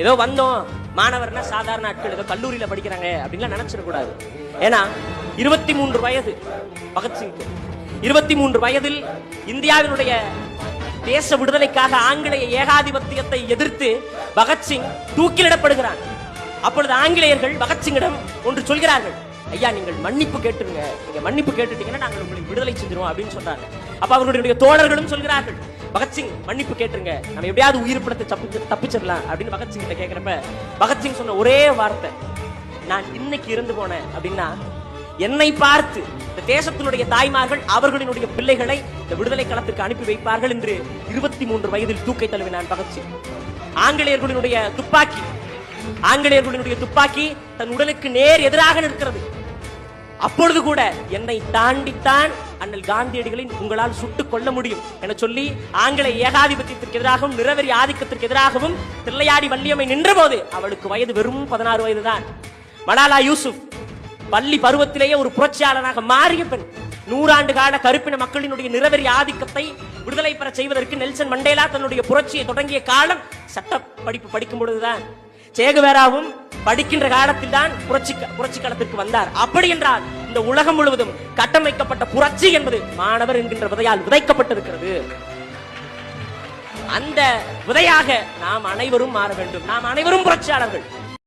ஏதோ வந்தோம் மாணவர்னா சாதாரண ஆட்கள் ஏதோ கல்லூரியில படிக்கிறாங்க அப்படின்லாம் நினைச்சிடக்கூடாது. ஏன்னா 23 வயது பகத்சிங்க்கு. 23 வயதில் இந்தியாவினுடைய தேச விடுதலைக்காக ஆங்கிலேய ஏகாதிபத்தியத்தை எதிர்த்து பகத்சிங் தூக்கிலிடப்படுகிறான். அப்பொழுது ஆங்கிலேயர்கள் பகத்சிங்கிடம் ஒன்று சொல்கிறார்கள், ஐயா நீங்கள் மன்னிப்பு கேட்டுருங்க, நீங்க மன்னிப்பு கேட்டுட்டீங்கன்னா நாங்கள் உங்களுக்கு விடுதலை செஞ்சிருவோம் அப்படின்னு சொல்றாங்க. அப்ப அவர்களுடைய தோழர்களும் சொல்கிறார்கள், பகத்சிங் மன்னிப்பு கேட்டுருங்க, நம்ம எப்படியாவது உயிர் படத்தை தப்பிச்சிடலாம் அப்படின்னு பகத்சிங் கிட்ட கேட்கிறப்ப பகத்சிங் சொன்ன ஒரே வார்த்தை, நான் இன்னைக்கு இறந்து போனேன் அப்படின்னா என்னை பார்த்து இந்த தேசத்தினுடைய தாய்மார்கள் அவர்களினுடைய பிள்ளைகளை இந்த விடுதலை களத்திற்கு அனுப்பி வைப்பார்கள் என்று 23 வயதில் தூக்கை தழுவினான் பகத்சிங். ஆங்கிலேயர்களுடைய துப்பாக்கி தன் உடலுக்கு நேர் எதிராக நிற்கிறது. அப்பொழுது கூட என்னை தாண்டித்தான் அண்ணல் காந்தியடிகளை உங்களால் சுட்டுக் கொள்ள முடியும் என சொல்லி ஆங்கிலேய ஏகாதிபத்தியத்திற்கு எதிராகவும் நிறவெறி ஆதிக்கத்திற்கு எதிராகவும் தில்லையாடி வள்ளியம்மை நின்ற போது அவளுக்கு வயது வெறும் 16 வயதுதான். மலாலா யூசுப் பள்ளி பருவத்திலேயே ஒரு புரட்சியாளனாக மாறிய பெண். 100 ஆண்டு கால கருப்பின மக்களினுடைய நிறவெறி ஆதிக்கத்தை விடுதலை பெற செய்வதற்கு நெல்சன் மண்டேலா தன்னுடைய புரட்சியை தொடங்கிய காலம் சட்ட படிப்பு படிக்கும் பொழுதுதான். சேகுவேராவும் படிக்கின்ற காலத்தில் தான் புரட்சி களத்திற்கு வந்தார். அப்படி என்றால் இந்த உலகம் முழுவதும் கட்டமைக்கப்பட்ட புரட்சி என்பது மாணவர் என்கின்ற விதையால் விதைக்கப்பட்டிருக்கிறது. அந்த விதையாக நாம் அனைவரும் மாற வேண்டும். நாம் அனைவரும் புரட்சியாளர்கள்.